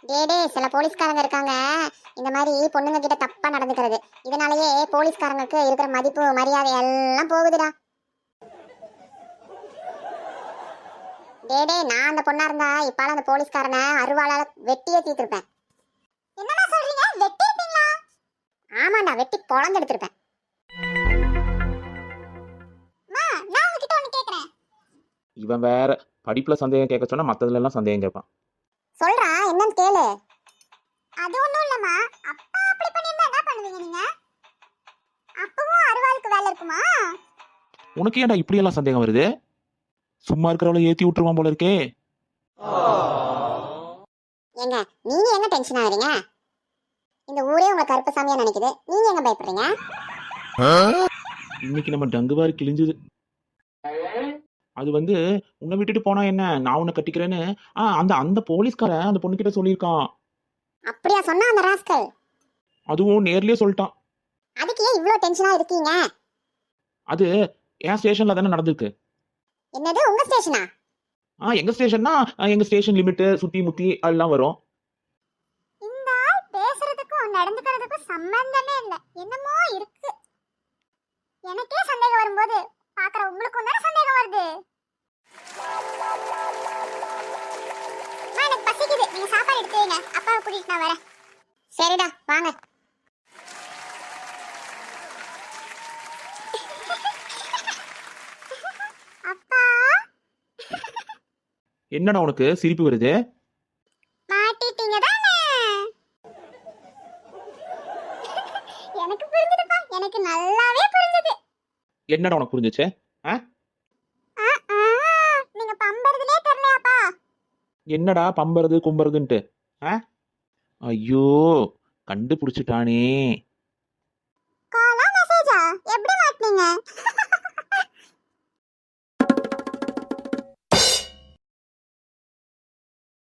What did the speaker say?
டே சில போலீஸ்காரங்க இருக்காங்க இந்த மாதிரி பொண்ணுங்க கிட்ட தப்பா நடந்துக்கிறது. இதனாலயே போலீஸ்காரங்களுக்கு இருக்கிற மதிப்பு மரியாதை எல்லாம் போகுதுடா. டே நான் அந்த பொண்ணா இருந்தா இப்பால அந்த போலீஸ்காரனை அருவாளால வெட்டியே தீர்த்திருப்பேன். என்னடா சொல்றீங்க? வெட்டி இருப்பீங்களா? ஆமாண்டா, வெட்டி பொளந்து எடுத்திருப்பேன். நான் உங்ககிட்ட ஒன்னு கேக்குறேன். இவன் வேற படிப்புல சந்தேகம் கேட்க சொன்னா மத்ததுல எல்லாம் சந்தேகம் கேட்பான். சொல்றா, என்னன்னு கேளு. அது ஒண்ணும் இல்லம்மா, அப்பா அப்படி பண்ணிருந்தா என்ன பண்ணுவீங்க நீங்க? அப்பவும் அருவாளுக்கு வேலை இருக்குமா? உனக்கு ஏன்டா இப்படி எல்லாம் சந்தேகம் வருது? சும்மா இருக்கிறவளை ஏத்தி விட்டுருவான் போல இருக்கே. ஏங்க நீங்க எங்க டென்ஷன் ஆகுறீங்க? இந்த ஊரே உங்களை கருப்பசாமியா நினைக்குது, நீங்க எங்க பயப்படுறீங்க? இன்னைக்கு நம்ம டங்குவாரி கிழிஞ்சுது. அது வந்து உன்னை விட்டுட்டு போனா என்ன, நான் உன்னை கட்டிக்கிறேன்னு அந்த அந்த போலீஸ்காரன் அந்த பொண்ணுகிட்ட சொல்லியிருக்கான். அப்படியா சொன்னா அந்த ராஸ்கல்? அதுவும் நேர்லயே சொல்லிட்டான். அதுக்கு ஏன் இவ்ளோ டென்ஷனா இருக்கீங்க? அது என் ஸ்டேஷன்ல தானே நடந்திருக்கு. என்னது உங்க ஸ்டேஷனா? எங்க ஸ்டேஷன்னா எங்க ஸ்டேஷன் லிமிட் சுத்தி முத்தி எல்லாம் வரும். இந்த ஆள் பேசுறதுக்கும் நடந்துக்கிறதுக்கும் சம்பந்தமே இல்ல, என்னமோ இருக்கு. எனக்கே சந்தேகம் வரும்போது பாக்குற உங்களுக்கும் தானே சந்தேகம் வருது. எனக்கு பசிக்குது, நீங்க சாப்பாடு எடுத்து வைங்க, அப்பாவை கூட்டிட்டு நான் வரேன். சரிடா வாங்க. அப்பா என்னடா உனக்கு சிரிப்பு வருது? மாட்டிட்டீங்க தானே? எனக்கு புரிஞ்சுதுப்பா, எனக்கு நல்லாவே புரிஞ்சுது. என்னடா உனக்கு புரிஞ்சுச்சு? நீங்க பம்பறதுலே தெரியலையாப்பா? என்னடா பம்பறது கும்பறதுன்ட்டு? ஐயோ கண்டுபிடிச்சிட்டானே. காலா மெசேஜா? எப்படி மாட்டீங்க?